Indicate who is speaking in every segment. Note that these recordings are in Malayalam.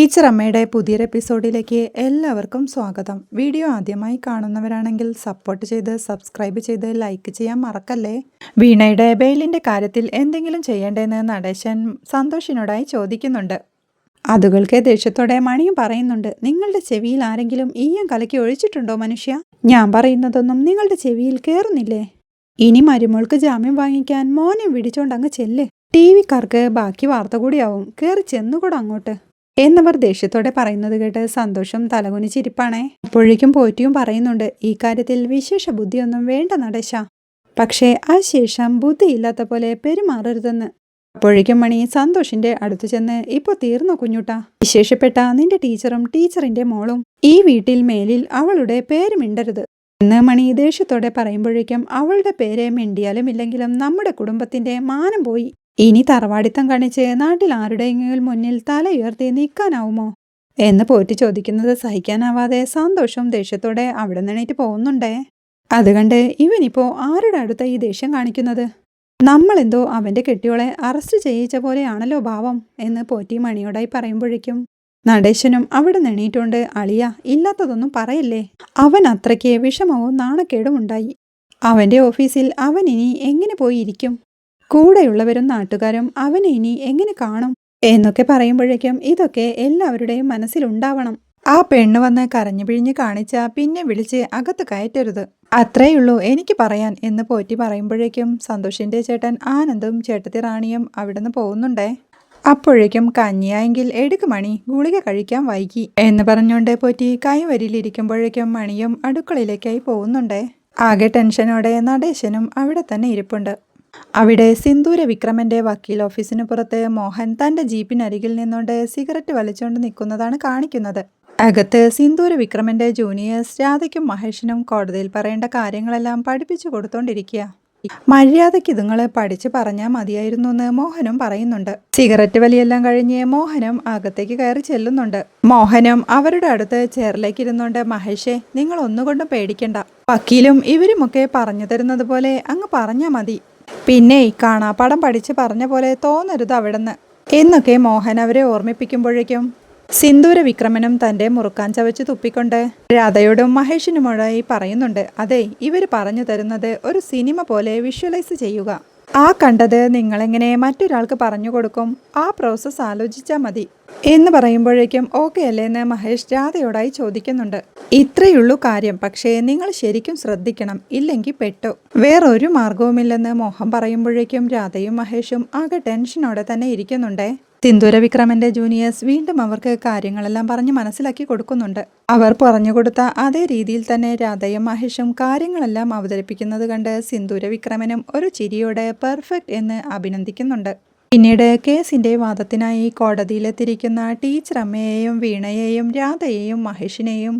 Speaker 1: ടീച്ചർ അമ്മയുടെ പുതിയൊരു എപ്പിസോഡിലേക്ക് എല്ലാവർക്കും സ്വാഗതം. വീഡിയോ ആദ്യമായി കാണുന്നവരാണെങ്കിൽ സപ്പോർട്ട് ചെയ്ത് സബ്സ്ക്രൈബ് ചെയ്ത് ലൈക്ക് ചെയ്യാൻ മറക്കല്ലേ. വീണയുടെ ബെയിലിൻ്റെ കാര്യത്തിൽ എന്തെങ്കിലും ചെയ്യേണ്ടതെന്ന് നടേശൻ സന്തോഷിനോടായി ചോദിക്കുന്നുണ്ട്. അതുകൾക്ക് ദേഷ്യത്തോടെ മണിയും പറയുന്നുണ്ട്, നിങ്ങളുടെ ചെവിയിൽ ആരെങ്കിലും ഈയം കലക്കി ഒഴിച്ചിട്ടുണ്ടോ മനുഷ്യ? ഞാൻ പറയുന്നതൊന്നും നിങ്ങളുടെ ചെവിയിൽ കയറുന്നില്ലേ? ഇനി മരുമോൾക്ക് ജാമ്യം വാങ്ങിക്കാൻ മോനെ വിടിച്ചോണ്ട് അങ്ങ് ചെല്ല്. ടി വിക്കാർക്ക് ബാക്കി വാർത്ത കൂടിയാവും, കയറി ചെന്നുകൂടെ അങ്ങോട്ട് എന്നവർ ദേഷ്യത്തോടെ പറയുന്നത് കേട്ട് സന്തോഷം തലകുനിച്ചിരിപ്പാണേ. അപ്പോഴേക്കും പോറ്റിയും പറയുന്നുണ്ട്, ഈ കാര്യത്തിൽ വിശേഷ ബുദ്ധിയൊന്നും വേണ്ട നടേശ, പക്ഷേ ആ ശേഷം ബുദ്ധിയില്ലാത്ത പോലെ പെരുമാറരുതെന്ന്. അപ്പോഴേക്കും മണി സന്തോഷിന്റെ അടുത്തു ചെന്ന്, ഇപ്പൊ തീർന്നോ കുഞ്ഞുട്ടാ? വിശേഷപ്പെട്ട നിന്റെ ടീച്ചറും ടീച്ചറിന്റെ മോളും ഈ വീട്ടിൽ മേലിൽ അവളുടെ പേര് മിണ്ടരുത് എന്ന് മണി ദേഷ്യത്തോടെ പറയുമ്പോഴേക്കും, അവളുടെ പേര് മിണ്ടിയാലും ഇല്ലെങ്കിലും നമ്മുടെ കുടുംബത്തിന്റെ മാനം പോയി. ഇനി തറവാടിത്തം കാണിച്ച് നാട്ടിൽ ആരുടെയെങ്കിലും മുന്നിൽ തല ഉയർത്തി നിൽക്കാനാവുമോ എന്ന് പോറ്റി ചോദിക്കുന്നത് സഹിക്കാനാവാതെ സന്തോഷം ദേഷ്യത്തോടെ അവിടെ നിന്നേറ്റ് പോകുന്നുണ്ടേ. അതുകണ്ട് ഇവനിപ്പോ ആരുടെ അടുത്ത ഈ ദേഷ്യം കാണിക്കുന്നത്? നമ്മളെന്തോ അവന്റെ കെട്ടിയോളെ അറസ്റ്റ് ചെയ്യിച്ച പോലെയാണല്ലോ ഭാവം എന്ന് പോറ്റി മണിയോടായി പറയുമ്പോഴേക്കും നടേശനും അവിടെ നിണീറ്റുകൊണ്ട്, അളിയ ഇല്ലാത്തതൊന്നും പറയല്ലേ. അവൻ അത്രയ്ക്ക് വിഷമവും നാണക്കേടും ഉണ്ടായി. അവന്റെ ഓഫീസിൽ അവൻ ഇനി എങ്ങനെ പോയിരിക്കും? കൂടെയുള്ളവരും നാട്ടുകാരും അവനെ ഇനി എങ്ങനെ കാണും എന്നൊക്കെ പറയുമ്പോഴേക്കും ഇതൊക്കെ എല്ലാവരുടെയും മനസ്സിലുണ്ടാവണം. ആ പെണ്ണ് വന്ന് കരഞ്ഞു പിഴിഞ്ഞ് കാണിച്ച പിന്നെ വിളിച്ച് അകത്ത് കയറ്റരുത്, അത്രയുള്ളൂ എനിക്ക് പറയാൻ എന്ന് പോറ്റി പറയുമ്പോഴേക്കും സന്തോഷിന്റെ ചേട്ടൻ ആനന്ദും ചേട്ടത്തി റാണിയും അവിടുന്ന് പോകുന്നുണ്ടേ. അപ്പോഴേക്കും കഞ്ഞിയായെങ്കിൽ എടുക്ക് മണി, ഗുളിക കഴിക്കാൻ വൈകി എന്ന് പറഞ്ഞുകൊണ്ട് പോറ്റി കൈവരിയിലിരിക്കുമ്പോഴേക്കും മണിയും അടുക്കളയിലേക്കായി പോകുന്നുണ്ടേ. ആകെ ടെൻഷനോടെ നടേശനും അവിടെ തന്നെ ഇരിപ്പുണ്ട്. അവിടെ സിന്ദൂര വിക്രമന്റെ വക്കീൽ ഓഫീസിന് പുറത്ത് മോഹൻ തന്റെ ജീപ്പിനരികിൽ നിന്നുകൊണ്ട് സിഗരറ്റ് വലിച്ചുകൊണ്ട് നിൽക്കുന്നതാണ് കാണിക്കുന്നത്. അകത്ത് സിന്ദൂര വിക്രമന്റെ ജൂനിയേഴ്സ് രാധയ്ക്കും മഹേഷിനും കോടതിയിൽ പറയേണ്ട കാര്യങ്ങളെല്ലാം പഠിപ്പിച്ചു കൊടുത്തോണ്ടിരിക്കുക. മര്യാദയ്ക്ക് ഇതുങ്ങൾ പഠിച്ചു പറഞ്ഞാൽ മതിയായിരുന്നു എന്ന് മോഹനും പറയുന്നുണ്ട്. സിഗരറ്റ് വലിയെല്ലാം കഴിഞ്ഞ് മോഹനും അകത്തേക്ക് കയറി ചെല്ലുന്നുണ്ട്. മോഹനും അവരുടെ അടുത്ത് ചെയറിലേക്ക് ഇരുന്നുകൊണ്ട്, മഹേഷേ നിങ്ങൾ ഒന്നുകൊണ്ടും പേടിക്കണ്ട, വക്കീലും ഇവരുമൊക്കെ പറഞ്ഞു തരുന്നത് പോലെ അങ്ങ് പറഞ്ഞാൽ മതി, പിന്നെ കാണാപ്പാടം പഠിച്ച് പറഞ്ഞ പോലെ തോന്നരുത് അവിടുന്ന് എന്നൊക്കെ മോഹൻ അവരെ ഓർമ്മിപ്പിക്കുമ്പോഴേക്കും സിന്ദൂര വിക്രമനും തൻ്റെ മുറുക്കാൻ ചവച്ച് തുപ്പിക്കൊണ്ട് രാധയോടും മഹേഷിനുമോടായി പറയുന്നുണ്ട്, അതെ ഇവർ പറഞ്ഞു തരുന്നത് ഒരു സിനിമ പോലെ വിഷ്വലൈസ് ചെയ്യുക. ആ കണ്ടത് നിങ്ങളെങ്ങനെ മറ്റൊരാൾക്ക് പറഞ്ഞു കൊടുക്കും, ആ പ്രോസസ്സ് ആലോചിച്ചാൽ മതി എന്ന് പറയുമ്പോഴേക്കും ഓക്കെ അല്ലേ എന്ന് മഹേഷ് രാധയോടായി ചോദിക്കുന്നുണ്ട്. ഇത്രയുള്ളൂ കാര്യം, പക്ഷേ നിങ്ങൾ ശരിക്കും ശ്രദ്ധിക്കണം, ഇല്ലെങ്കിൽ പെട്ടു, വേറൊരു മാർഗവുമില്ലെന്ന് മോഹൻ പറയുമ്പോഴേക്കും രാധയും മഹേഷും ആകെ ടെൻഷനോടെ തന്നെ ഇരിക്കുന്നുണ്ടേ. സിന്ദൂര വിക്രമന്റെ ജൂനിയേഴ്സ് വീണ്ടും അവർക്ക് കാര്യങ്ങളെല്ലാം പറഞ്ഞ് മനസ്സിലാക്കി കൊടുക്കുന്നുണ്ട്. അവർ പറഞ്ഞു കൊടുത്ത അതേ രീതിയിൽ തന്നെ രാധയും മഹേഷും കാര്യങ്ങളെല്ലാം അവതരിപ്പിക്കുന്നത് കണ്ട് സിന്ദൂര വിക്രമനും ഒരു ചിരിയോടെ പെർഫെക്റ്റ് എന്ന് അഭിനന്ദിക്കുന്നുണ്ട്. പിന്നീട് കേസിന്റെ വാദത്തിനായി കോടതിയിലെത്തിയിരിക്കുന്ന ടീച്ചർ അമ്മയെയും വീണയെയും രാധയെയും മഹേഷിനെയും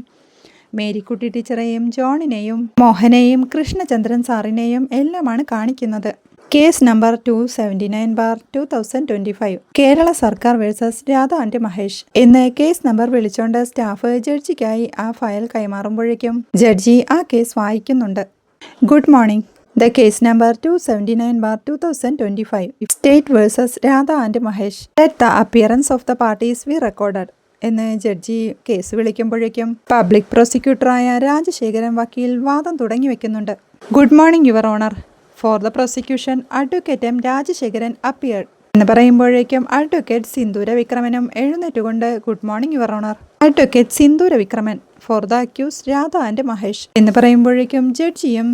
Speaker 1: മേരിക്കുട്ടി ടീച്ചറെയും ജോണിനെയും മോഹനെയും കൃഷ്ണചന്ദ്രൻ സാറിനെയും എല്ലാമാണ് കാണിക്കുന്നത്. കേസ് നമ്പർ 279/2025 കേരള സർക്കാർ വേഴ്സസ് രാധ ആൻഡ് മഹേഷ് എന്ന് കേസ് നമ്പർ വിളിച്ചോണ്ട് സ്റ്റാഫ് ജഡ്ജിക്കായി ആ ഫയൽ കൈമാറുമ്പോഴേക്കും ജഡ്ജി ആ കേസ് വായിക്കുന്നുണ്ട്. Good morning. The case number 279/2025 State vs. Radha and Mahesh. Let the appearance of the parties be recorded എന്ന് ജഡ്ജി കേസ് വിളിക്കുമ്പോഴേക്കും പബ്ലിക് പ്രോസിക്യൂട്ടറായ രാജശേഖരൻ വക്കീൽ വാദം തുടങ്ങി വെക്കുന്നുണ്ട്. Good morning your honour. For the prosecution advocate M Rajasekharan appeared എന്ന് പറയുമ്പോഴേക്കും അഡ്വക്കേറ്റ് സിന്ദൂര വിക്രമനും എഴുന്നേറ്റുകൊണ്ട് good morning your honour. Advocate Sindhura Vikraman for the accuse Radha and Mahesh എന്ന് പറയുമ്പോഴേക്കും ജഡ്ജിയും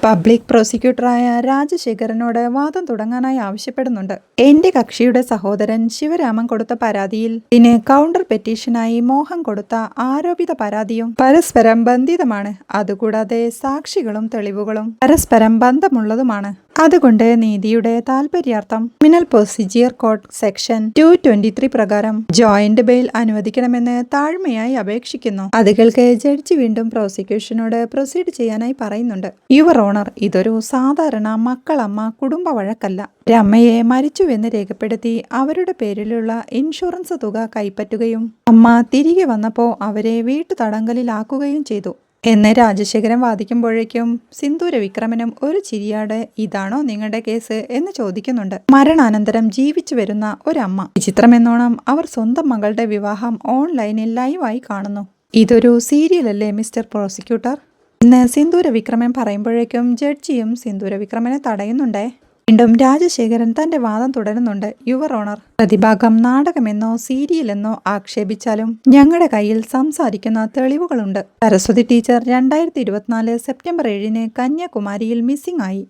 Speaker 1: പബ്ലിക് പ്രോസിക്യൂട്ടറായ രാജശേഖരനോട് വാദം തുടങ്ങാനായി ആവശ്യപ്പെടുന്നുണ്ട്. എന്റെ കക്ഷിയുടെ സഹോദരൻ ശിവരാമൻ കൊടുത്ത പരാതിയിൽ പിന്നെ കൗണ്ടർ പെറ്റീഷനായി മോഹൻ കൊടുത്ത ആരോപിത പരാതിയും പരസ്പരം ബന്ധിതമാണ്. അതുകൂടാതെ സാക്ഷികളും തെളിവുകളും പരസ്പരം ബന്ധമുള്ളതുമാണ്. അതുകൊണ്ട് നീതിയുടെ താൽപര്യാർത്ഥം ക്രിമിനൽ പ്രൊസീജിയർ കോഡ് സെക്ഷൻ 223 പ്രകാരം ജോയിന്റ് ബെയിൽ അനുവദിക്കണമെന്ന് താഴ്മയായി അപേക്ഷിക്കുന്നു. അത് കേൾക്കെ ജഡ്ജി വീണ്ടും പ്രോസിക്യൂഷനോട് പ്രൊസീഡ് ചെയ്യാനായി പറയുന്നുണ്ട്. യുവർ ഓണർ, ഇതൊരു സാധാരണ മക്കളമ്മ കുടുംബ വഴക്കല്ല. രമ്മയെ മരിച്ചുവെന്ന് രേഖപ്പെടുത്തി അവരുടെ പേരിലുള്ള ഇൻഷുറൻസ് തുക കൈപ്പറ്റുകയും അമ്മ തിരികെ വന്നപ്പോൾ അവരെ വീട്ടുതടങ്കലിലാക്കുകയും ചെയ്തു എന്ന് രാജശേഖരൻ വാദിക്കുമ്പോഴേക്കും സിന്ദൂര വിക്രമനും ഒരു ചിരിയാട് ഇതാണോ നിങ്ങളുടെ കേസ് എന്ന് ചോദിക്കുന്നുണ്ട്. മരണാനന്തരം ജീവിച്ചു വരുന്ന ഒരമ്മ. വിചിത്രമെന്നോണം അവർ സ്വന്തം മകളുടെ വിവാഹം ഓൺലൈനിൽ ലൈവായി കാണുന്നു. ഇതൊരു സീരിയലല്ലേ മിസ്റ്റർ പ്രോസിക്യൂട്ടർ എന്ന് സിന്ദൂര വിക്രമൻ പറയുമ്പോഴേക്കും ജഡ്ജിയും സിന്ദൂര വിക്രമനെ തടയുന്നുണ്ടേ. വീണ്ടും രാജശേഖരൻ തന്റെ വാദം തുടരുന്നുണ്ട്. യുവർ ഓണർ, പ്രതിഭാഗം നാടകമെന്നോ സീരിയലെന്നോ ആക്ഷേപിച്ചാലും ഞങ്ങളുടെ കയ്യിൽ സംസാരിക്കുന്ന തെളിവുകളുണ്ട്. സരസ്വതി ടീച്ചർ 2024 സെപ്റ്റംബർ 7 കന്യാകുമാരിയിൽ മിസ്സിംഗ് ആയി.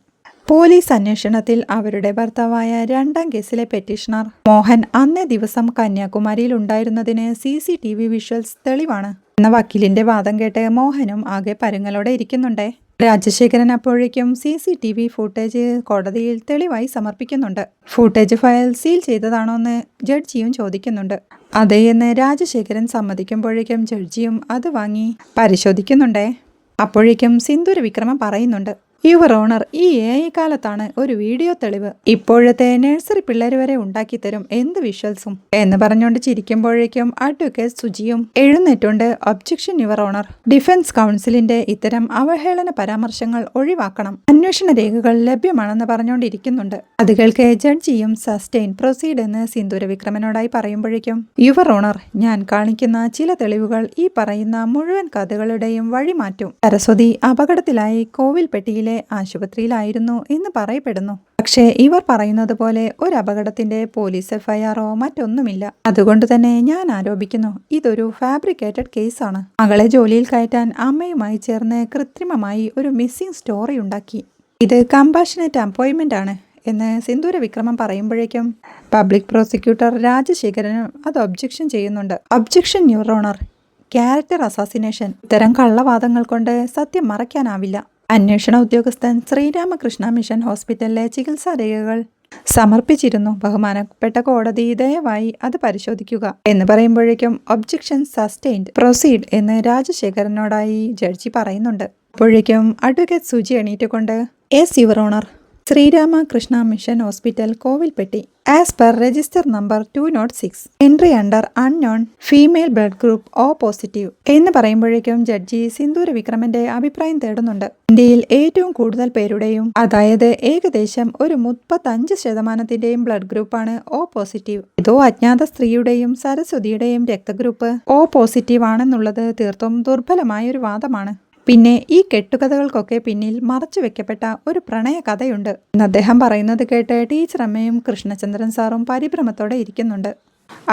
Speaker 1: പോലീസ് അന്വേഷണത്തിൽ അവരുടെ ഭർത്താവായ 2ാം കേസിലെ പെറ്റീഷണർ മോഹൻ അന്നേ ദിവസം കന്യാകുമാരിയിൽ ഉണ്ടായിരുന്നതിന് CCTV വിഷ്വൽസ് തെളിവാണ് എന്ന വക്കീലിന്റെ വാദം കേട്ട് മോഹനും ആകെ പരുങ്ങലോടെ ഇരിക്കുന്നുണ്ടേ. രാജശേഖരൻ അപ്പോഴേക്കും CCTV ഫുട്ടേജ് കോടതിയിൽ തെളിവായി സമർപ്പിക്കുന്നുണ്ട്. ഫുട്ടേജ് ഫയൽ സീൽ ചെയ്തതാണോന്ന് ജഡ്ജിയും ചോദിക്കുന്നുണ്ട്. അതെ എന്ന് രാജശേഖരൻ സമ്മതിക്കുമ്പോഴേക്കും ജഡ്ജിയും അത് വാങ്ങി പരിശോധിക്കുന്നുണ്ടേ. അപ്പോഴേക്കും സിന്ദൂര വിക്രമൻ പറയുന്നുണ്ട്, യുവർ ഓണർ, ഈ AI കാലത്താണ് ഒരു വീഡിയോ തെളിവ് ഇപ്പോഴത്തെ നഴ്സറി പിള്ളേർ വരെ ഉണ്ടാക്കിത്തരും എന്ത് വിഷ്വൽസും എന്ന് പറഞ്ഞുകൊണ്ട് ചിരിക്കുമ്പോഴേക്കും അഡ്വക്കേറ്റ് സുജിയും എഴുന്നേറ്റുണ്ട്. ഒബ്ജക്ഷൻ യുവർ ഓണർ, ഡിഫൻസ് കൗൺസിലിന്റെ ഇത്തരം അവഹേളന പരാമർശങ്ങൾ ഒഴിവാക്കണം. അന്വേഷണ രേഖകൾ ലഭ്യമാണെന്ന് പറഞ്ഞുകൊണ്ടിരിക്കുന്നുണ്ട്. അത് കേൾക്കെ ജഡ്ജിയും സസ്റ്റെയിൻ പ്രൊസീഡ് എന്ന് സിന്ദൂര വിക്രമനോടായി പറയുമ്പോഴേക്കും യുവർ ഓണർ, ഞാൻ കാണിക്കുന്ന ചില തെളിവുകൾ ഈ പറയുന്ന മുഴുവൻ കഥകളുടെയും വഴിമാറ്റും. സരസ്വതി അപകടത്തിലായി കോവിൽപ്പെട്ടിയിലെ ആശുപത്രിയിലായിരുന്നു എന്ന് പറയപ്പെടുന്നു. പക്ഷേ ഇവർ പറയുന്നത് പോലെ ഒരു അപകടത്തിന്റെ പോലീസ് FIR-ഓ മറ്റൊന്നുമില്ല. അതുകൊണ്ട് തന്നെ ഞാൻ ആരോപിക്കുന്നു ഇതൊരു ഫാബ്രിക്കേറ്റഡ് കേസാണ്. മകളെ ജോലിയിൽ കയറ്റാൻ അമ്മയുമായി ചേർന്ന് കൃത്രിമമായി ഒരു മിസ്സിംഗ് സ്റ്റോറി ഉണ്ടാക്കി. ഇത് കമ്പാഷനേറ്റ് അപ്പോയിന്റ്മെന്റ് ആണ് എന്ന് സിന്ദൂര വിക്രമൻ പറയുമ്പോഴേക്കും പബ്ലിക് പ്രോസിക്യൂട്ടർ രാജശേഖരനും അത് ഒബ്ജക്ഷൻ ചെയ്യുന്നുണ്ട്. Objection your honour, character assassination. ഇത്തരം കള്ളവാദങ്ങൾ കൊണ്ട് സത്യം മറയ്ക്കാനാവില്ല. അന്വേഷണ ഉദ്യോഗസ്ഥൻ ശ്രീരാമകൃഷ്ണ മിഷൻ ഹോസ്പിറ്റലിലെ ചികിത്സാ രേഖകൾ സമർപ്പിച്ചിരുന്നു. ബഹുമാനപ്പെട്ട കോടതി ദയവായി അത് പരിശോധിക്കുക എന്ന് പറയുമ്പോഴേക്കും ഒബ്ജക്ഷൻ സസ്റ്റെയിൻഡ്, പ്രൊസീഡ് എന്ന് രാജശേഖരനോടായി ജഡ്ജി പറയുന്നുണ്ട്. അപ്പോഴേക്കും അഡ്വക്കേറ്റ് സുജി എണീറ്റുകൊണ്ട് yes your honour, Sreeramakrishna mission hospital Kovilpatti as per register number 206 entry under unknown female blood group O positive എന്ന് പറയുമ്പോഴേക്കും ജഡ്ജി സിന്ദൂര വിക്രമന്റെ അഭിപ്രായം തേടുന്നുണ്ട്. ഇന്ത്യയിൽ ഏറ്റവും കൂടുതൽ പേരുടെയും അതായത് ഏകദേശം ഒരു 35% ബ്ലഡ് ഗ്രൂപ്പാണ് O പോസിറ്റീവ്. ഇതോ അജ്ഞാത സ്ത്രീയുടെയും സരസ്വതിയുടെയും രക്തഗ്രൂപ്പ് O പോസിറ്റീവ് ആണെന്നുള്ളത് തീർത്തും ദുർബലമായ ഒരു വാദമാണ്. പിന്നെ ഈ കെട്ടുകഥകൾക്കൊക്കെ പിന്നിൽ മറച്ചു വെക്കപ്പെട്ട ഒരു പ്രണയ കഥയുണ്ട് എന്ന് അദ്ദേഹം പറയുന്നത് കേട്ട് ടീച്ചർ അമ്മയും കൃഷ്ണചന്ദ്രൻ സാറും പരിഭ്രമത്തോടെ ഇരിക്കുന്നുണ്ട്.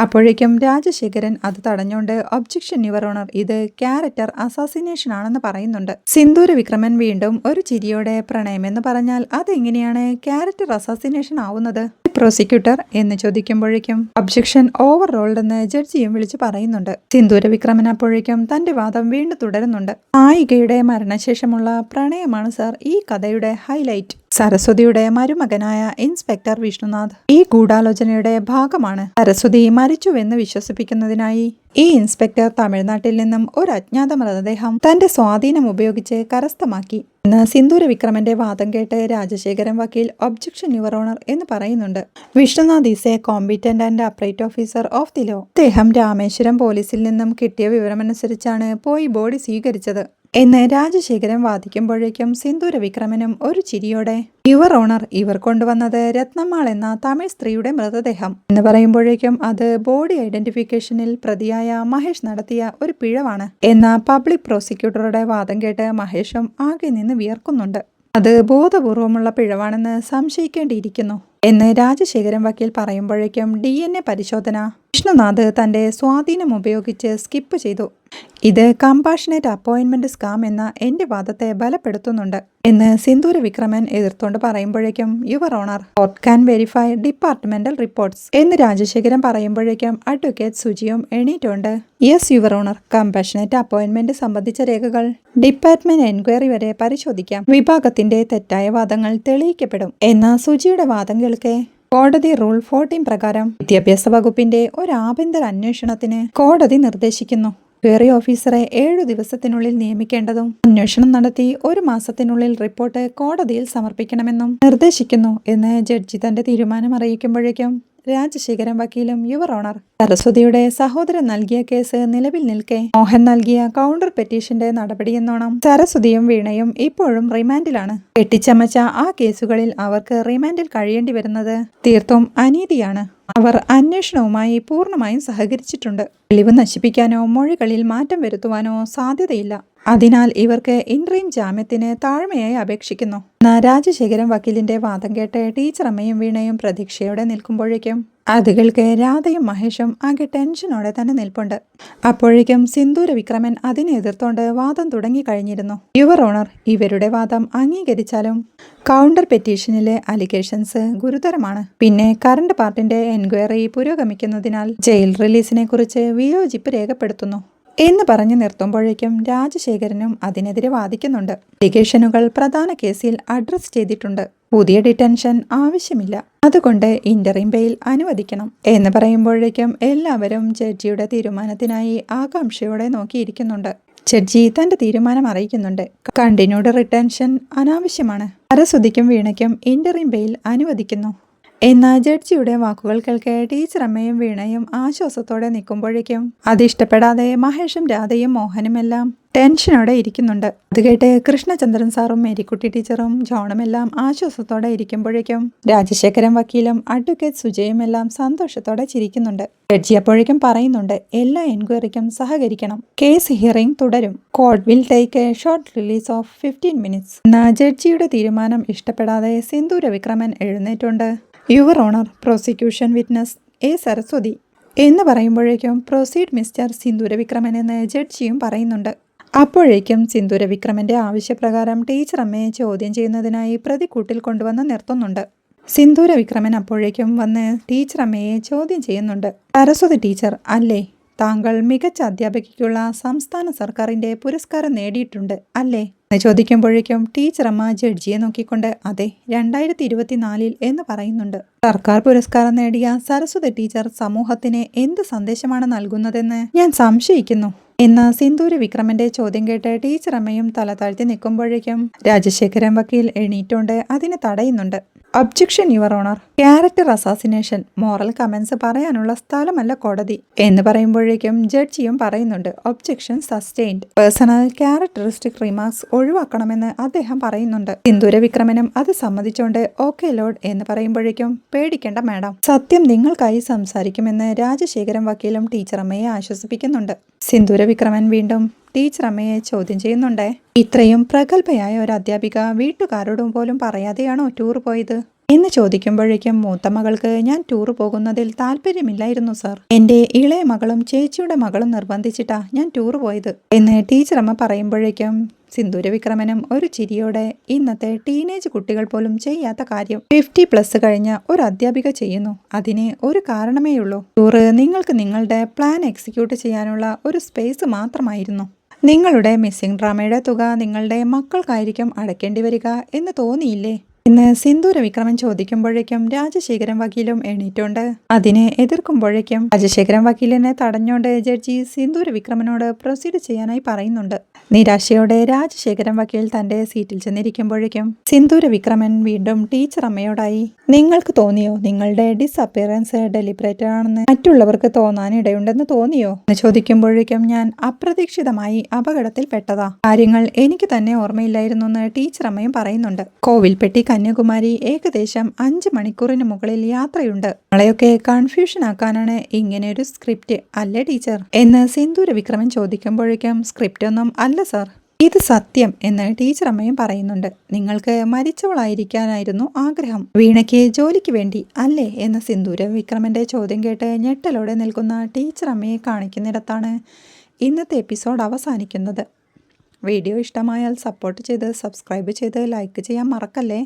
Speaker 1: അപ്പോഴേക്കും രാജശേഖരൻ അത് തടഞ്ഞുകൊണ്ട് ഒബ്ജക്ഷൻ യുവർ ഓണർ, ഇത് ക്യാരക്ടർ അസാസിനേഷൻ ആണെന്ന് പറയുന്നുണ്ട്. സിന്ദൂര വിക്രമൻ വീണ്ടും ഒരു ചിരിയോടെ പ്രണയമെന്ന് പറഞ്ഞാൽ അതെങ്ങനെയാണ് ക്യാരക്ടർ അസാസിനേഷൻ ആവുന്നത് പ്രോസിക്യൂട്ടർ എന്ന് ചോദിക്കുമ്പോഴേക്കും ഒബ്ജക്ഷൻ ഓവർ റോൾഡ് എന്ന് ജഡ്ജിയും വിളിച്ചു പറയുന്നുണ്ട്. സിന്ദൂര വിക്രമൻ അപ്പോഴേക്കും തന്റെ വാദം വീണ്ടും തുടരുന്നുണ്ട്. നായികയുടെ മരണശേഷമുള്ള പ്രണയമാണ് സാർ ഈ കഥയുടെ ഹൈലൈറ്റ്. സരസ്വതിയുടെ മരുമകനായ ഇൻസ്പെക്ടർ വിഷ്ണുനാഥ് ഈ ഗൂഢാലോചനയുടെ ഭാഗമാണ്. സരസ്വതി മരിച്ചുവെന്ന് വിശ്വസിപ്പിക്കുന്നതിനായി ഈ ഇൻസ്പെക്ടർ തമിഴ്നാട്ടിൽ നിന്നും ഒരു അജ്ഞാത മൃതദേഹം തന്റെ സ്വാധീനം ഉപയോഗിച്ച് കരസ്ഥമാക്കി എന്ന് സിന്ദൂര വിക്രമന്റെ വാദം കേട്ട് രാജശേഖരൻ വക്കീൽ ഒബ്ജക്ഷൻ യുവർ ഓണർ എന്ന് പറയുന്നുണ്ട്. Vishnunath is A competent and upright officer of the law. അദ്ദേഹം രാമേശ്വരം പോലീസിൽ നിന്നും കിട്ടിയ വിവരമനുസരിച്ചാണ് പോയി ബോഡി സ്വീകരിച്ചത് എന്ന് രാജശേഖരൻ വാദിക്കുമ്പോഴേക്കും സിന്ദൂര വിക്രമനും ഒരു ചിരിയോടെ യുവർ ഓണർ, ഇവർ കൊണ്ടുവന്നത് രത്നമ്മാൾ എന്ന തമിഴ് സ്ത്രീയുടെ മൃതദേഹം എന്ന് പറയുമ്പോഴേക്കും അത് ബോഡി ഐഡന്റിഫിക്കേഷനിൽ പ്രതിയായ മഹേഷ് നടത്തിയ ഒരു പിഴവാണ് എന്ന പബ്ലിക് പ്രോസിക്യൂട്ടറുടെ വാദം കേട്ട് മഹേഷും ആകെ നിന്ന് വിയർക്കുന്നുണ്ട്. അത് ബോധപൂർവമുള്ള പിഴവാണെന്ന് സംശയിക്കേണ്ടിയിരിക്കുന്നു എന്ന് രാജശേഖരൻ വക്കീൽ പറയുമ്പോഴേക്കും DNA പരിശോധന വിഷ്ണുനാഥ് തന്റെ സ്വാധീനം ഉപയോഗിച്ച് സ്കിപ്പ് ചെയ്തു. ഇത് കമ്പാഷനേറ്റ് അപ്പോയിന്റ്മെന്റ് സ്കാം എന്ന എന്റെ വാദത്തെ ബലപ്പെടുത്തുന്നുണ്ട് എന്ന് സിന്ദൂര വിക്രമൻ എതിർത്തുകൊണ്ട് പറയുമ്പോഴേക്കും your honour, court can verify departmental reports എന്ന് രാജശേഖരൻ പറയുമ്പോഴേക്കും അഡ്വക്കേറ്റ് സുജിയും എണീറ്റുണ്ട്. Yes your honour, compassionate appointment സംബന്ധിച്ച രേഖകൾ ഡിപ്പാർട്ട്മെന്റ് എൻക്വയറി വരെ പരിശോധിക്കാം. വിഭാഗത്തിന്റെ തെറ്റായ വാദങ്ങൾ തെളിയിക്കപ്പെടും എന്ന സുജിയുടെ വാദം കേൾക്കെ കോടതി റൂൾ 14 പ്രകാരം വിദ്യാഭ്യാസ വകുപ്പിന്റെ ഒരു ആഭ്യന്തര അന്വേഷണത്തിന് കോടതി നിർദ്ദേശിക്കുന്നു. ക്വയറി ഓഫീസറെ 7 ദിവസത്തിനുള്ളിൽ നിയമിക്കേണ്ടതും അന്വേഷണം നടത്തി 1 മാസത്തിനുള്ളിൽ റിപ്പോർട്ട് കോടതിയിൽ സമർപ്പിക്കണമെന്നും നിർദ്ദേശിക്കുന്നു എന്ന് ജഡ്ജി തന്റെ തീരുമാനം അറിയിക്കുമ്പോഴേക്കും രാജശേഖരൻ വക്കീലും യുവർ ഓണർ. സരസ്വതിയുടെ സഹോദരൻ നൽകിയ കേസ് നിലവിൽ നിൽക്കെ മോഹൻ നൽകിയ കൗണ്ടർ പെറ്റീഷന്റെ നടപടിയെന്നോണം സരസ്വതിയും വീണയും ഇപ്പോഴും റിമാൻഡിലാണ്. കെട്ടിച്ചമച്ച ആ കേസുകളിൽ അവർക്ക് റിമാൻഡിൽ കഴിയേണ്ടി വരുന്നത് തീർത്തും അനീതിയാണ്. അവർ അന്വേഷണവുമായി പൂർണ്ണമായും സഹകരിച്ചിട്ടുണ്ട്. തെളിവ് നശിപ്പിക്കാനോ മൊഴികളിൽ മാറ്റം വരുത്തുവാനോ സാധ്യതയില്ല. അതിനാൽ ഇവർക്ക് ഇൻട്രീം ജാമ്യത്തിന് താഴ്മയായി അപേക്ഷിക്കുന്നു. രാജശേഖരൻ വക്കീലിന്റെ വാദം കേട്ട് ടീച്ചറമ്മയും വീണയും പ്രതീക്ഷയോടെ നിൽക്കുമ്പോഴേക്കും അതുകൾക്ക് രാധയും മഹേഷും ആകെ ടെൻഷനോടെ തന്നെ നിൽപ്പുണ്ട്. അപ്പോഴേക്കും സിന്ദൂര വിക്രമൻ അതിനെ എതിർത്തോണ്ട് വാദം തുടങ്ങിക്കഴിഞ്ഞിരുന്നു. യുവർ ഓണർ, ഇവരുടെ വാദം അംഗീകരിച്ചാലും കൗണ്ടർ പെറ്റീഷനിലെ അലിഗേഷൻസ് ഗുരുതരമാണ്. പിന്നെ കറണ്ട് പാർട്ടിന്റെ എൻക്വയറി പുരോഗമിക്കുന്നതിനാൽ ജയിൽ റിലീസിനെ കുറിച്ച് വിയോജിപ്പ് രേഖപ്പെടുത്തുന്നു എന്ന് പറഞ്ഞു നിർത്തുമ്പോഴേക്കും രാജശേഖരനും അതിനെതിരെ വാദിക്കുന്നുണ്ട്. അലിഗേഷനുകൾ പ്രധാന കേസിൽ അഡ്രസ് ചെയ്തിട്ടുണ്ട്. പുതിയ ഡിറ്റൻഷൻ ആവശ്യമില്ല. അതുകൊണ്ട് ഇന്ററിം ബെയിൽ അനുവദിക്കണം എന്ന് പറയുമ്പോഴേക്കും എല്ലാവരും ജഡ്ജിയുടെ തീരുമാനത്തിനായി ആകാംക്ഷയോടെ നോക്കിയിരിക്കുന്നുണ്ട്. ജഡ്ജി തന്റെ തീരുമാനം അറിയിക്കുന്നുണ്ട്. കണ്ടിന്യൂഡ് റിട്ടൻഷൻ അനാവശ്യമാണ്. സരസ്വതിക്കും വീണയ്ക്കും ഇന്ററിം ബെയിൽ അനുവദിക്കുന്നു. എന്നാൽ ജഡ്ജിയുടെ വാക്കുകൾ കേൾക്കെ ടീച്ചറമ്മയും വീണയും ആശ്വാസത്തോടെ നിൽക്കുമ്പോഴേക്കും അതിഷ്ടപ്പെടാതെ മഹേഷും രാധയും മോഹനുമെല്ലാം ടെൻഷനോടെ ഇരിക്കുന്നുണ്ട്. അത് കേട്ട് കൃഷ്ണചന്ദ്രൻ സാറും മേരിക്കുട്ടി ടീച്ചറും ജോണുമെല്ലാം ആശ്വാസത്തോടെ ഇരിക്കുമ്പോഴേക്കും രാജശേഖരൻ വക്കീലും അഡ്വക്കേറ്റ് സുജയുമെല്ലാം സന്തോഷത്തോടെ ചിരിക്കുന്നുണ്ട്. ജഡ്ജി അപ്പോഴേക്കും പറയുന്നുണ്ട്, എല്ലാ എൻക്വയറിക്കും സഹകരിക്കണം. കേസ് ഹിയറിംഗ് തുടരും. Court will take a short release of 15 minutes. എന്നാൽ ജഡ്ജിയുടെ തീരുമാനം ഇഷ്ടപ്പെടാതെ സിന്ദൂര വിക്രമൻ എഴുന്നേറ്റുണ്ട്. Your honour, prosecution witness A Saraswathi എന്ന് പറയുമ്പോഴേക്കും പ്രൊസീഡ് മിസ്റ്റർ സിന്ദൂര വിക്രമൻ എന്ന് ജഡ്ജിയും പറയുന്നുണ്ട്. അപ്പോഴേക്കും സിന്ദൂര വിക്രമന്റെ ആവശ്യപ്രകാരം ടീച്ചറമ്മയെ ചോദ്യം ചെയ്യുന്നതിനായി പ്രതിക്കൂട്ടിൽ കൊണ്ടുവന്ന് നിർത്തുന്നുണ്ട്. സിന്ദൂര വിക്രമൻ അപ്പോഴേക്കും വന്ന് ടീച്ചറമ്മയെ ചോദ്യം ചെയ്യുന്നുണ്ട്. സരസ്വതി ടീച്ചർ അല്ലേ, താങ്കൾ മികച്ച അധ്യാപികയ്ക്കുള്ള സംസ്ഥാന സർക്കാരിന്റെ പുരസ്കാരം നേടിയിട്ടുണ്ട് അല്ലേ എന്ന് ചോദിക്കുമ്പോഴേക്കും ടീച്ചറമ്മ ജഡ്ജിയെ നോക്കിക്കൊണ്ട് അതെ, 2024 എന്ന് പറയുന്നുണ്ട്. സർക്കാർ പുരസ്കാരം നേടിയ സരസ്വതി ടീച്ചർ സമൂഹത്തിന് എന്ത് സന്ദേശമാണ് നൽകുന്നതെന്ന് ഞാൻ സംശയിക്കുന്നു എന്ന സിന്ദൂര വിക്രമന്റെ ചോദ്യം കേട്ട് ടീച്ചറമ്മയും തല താഴ്ത്തി നിൽക്കുമ്പോഴേക്കും രാജശേഖരൻ വക്കീൽ എണീറ്റോണ്ട് അതിനെ തടയുന്നുണ്ട്. Objection your honour, character assassination, moral comments പറയാനുള്ള സ്ഥലമല്ല കോടതി എന്ന് പറയുമ്പോഴേക്കും ജഡ്ജിയും പറയുന്നുണ്ട് objection sustained. Personal characteristic remarks ഒഴിവാക്കണമെന്ന് അദ്ദേഹം പറയുന്നുണ്ട്. സിന്ദൂര വിക്രമനും അത് സമ്മതിച്ചോണ്ട് ഓക്കെ ലോഡ് എന്ന് പറയുമ്പോഴേക്കും പേടിക്കേണ്ട മാഡം, സത്യം നിങ്ങൾക്കായി സംസാരിക്കുമെന്ന് രാജശേഖരൻ വക്കീലും ടീച്ചറമ്മയെ ആശ്വസിപ്പിക്കുന്നുണ്ട്. സിന്ദൂര വിക്രമൻ വീണ്ടും ടീച്ചറമ്മയെ ചോദ്യം ചെയ്യുന്നുണ്ട്. ഇത്രയും പ്രഗത്ഭയായ ഒരു അധ്യാപിക വീട്ടുകാരോടും പോലും പറയാതെയാണോ ടൂർ പോയത് എന്ന് ചോദിക്കുമ്പോഴേക്കും മൂത്ത മകൾക്ക് ഞാൻ ടൂർ പോകുന്നതിൽ താല്പര്യമില്ലായിരുന്നു സർ. എന്റെ ഇളയ മകളും ചേച്ചിയുടെ മകളും നിർബന്ധിച്ചിട്ടാ ഞാൻ ടൂർ പോയത് എന്ന് ടീച്ചറമ്മ പറയുമ്പോഴേക്കും സിന്ദൂര വിക്രമനും ഒരു ചിരിയോടെ ഇന്നത്തെ ടീനേജ് കുട്ടികൾ പോലും ചെയ്യാത്ത കാര്യം 50+ കഴിഞ്ഞ ഒരു അധ്യാപിക ചെയ്യുന്നു. അതിന് ഒരു കാരണമേയുള്ളൂ. ടൂർ നിങ്ങൾക്ക് നിങ്ങളുടെ പ്ലാൻ എക്സിക്യൂട്ട് ചെയ്യാനുള്ള ഒരു സ്പേസ് മാത്രമായിരുന്നു. നിങ്ങളുടെ മിസ്സിംഗ് ഡ്രാമയുടെ തുക നിങ്ങളുടെ മക്കൾക്കായിരിക്കും അടയ്ക്കേണ്ടി വരിക എന്ന് തോന്നിയില്ലേ എന്ന് സിന്ദൂര വിക്രമൻ ചോദിക്കുമ്പോഴേക്കും രാജശേഖരൻ വക്കീലും എണീറ്റുണ്ട് അതിനെ എതിർക്കുമ്പോഴേക്കും രാജശേഖരൻ വക്കീലിനെ തടഞ്ഞോണ്ട് ജഡ്ജി സിന്ദൂര വിക്രമനോട് പ്രൊസീഡ് ചെയ്യാനായി പറയുന്നുണ്ട്. നിരാശയോടെ രാജശേഖരൻ വക്കീൽ തന്റെ സീറ്റിൽ ചെന്നിരിക്കുമ്പോഴേക്കും സിന്ദൂര വിക്രമൻ വീണ്ടും ടീച്ചർ അമ്മയോടായി നിങ്ങൾക്ക് തോന്നിയോ നിങ്ങളുടെ ഡിസപ്പിയറൻസ് ഡെലിബറേറ്റഡ് ആണെന്ന് മറ്റുള്ളവർക്ക് തോന്നാനിടയുണ്ടെന്ന് തോന്നിയോ എന്ന് ചോദിക്കുമ്പോഴേക്കും ഞാൻ അപ്രതീക്ഷിതമായി അപകടത്തിൽ പെട്ടതാ. കാര്യങ്ങൾ എനിക്ക് തന്നെ ഓർമ്മയില്ലായിരുന്നു എന്ന് ടീച്ചർ അമ്മയും പറയുന്നുണ്ട്. കോവിൽപ്പെട്ടി കന്യാകുമാരി ഏകദേശം 5 മണിക്കൂറിന് മുകളിൽ യാത്രയുണ്ട്. നമ്മളെയൊക്കെ കൺഫ്യൂഷൻ ആക്കാനാണ് ഇങ്ങനെയൊരു സ്ക്രിപ്റ്റ് അല്ലേ ടീച്ചർ എന്ന് സിന്ദൂര വിക്രമൻ ചോദിക്കുമ്പോഴേക്കും സ്ക്രിപ്റ്റ് ഒന്നും അല്ല സർ, ഇത് സത്യം എന്ന് ടീച്ചർ അമ്മയും പറയുന്നുണ്ട്. നിങ്ങൾക്ക് മരിച്ചവളായിരിക്കാനായിരുന്നു ആഗ്രഹം, വീണയ്ക്ക് ജോലിക്ക് വേണ്ടി അല്ലേ എന്ന സിന്ദൂര വിക്രമന്റെ ചോദ്യം കേട്ട് ഞെട്ടലോടെ നിൽക്കുന്ന ടീച്ചർ അമ്മയെ കാണിക്കുന്നിടത്താണ് ഇന്നത്തെ എപ്പിസോഡ് അവസാനിക്കുന്നത്. വീഡിയോ ഇഷ്ടമായാൽ സപ്പോർട്ട് ചെയ്ത് സബ്സ്ക്രൈബ് ചെയ്ത് ലൈക്ക് ചെയ്യാൻ മറക്കല്ലേ.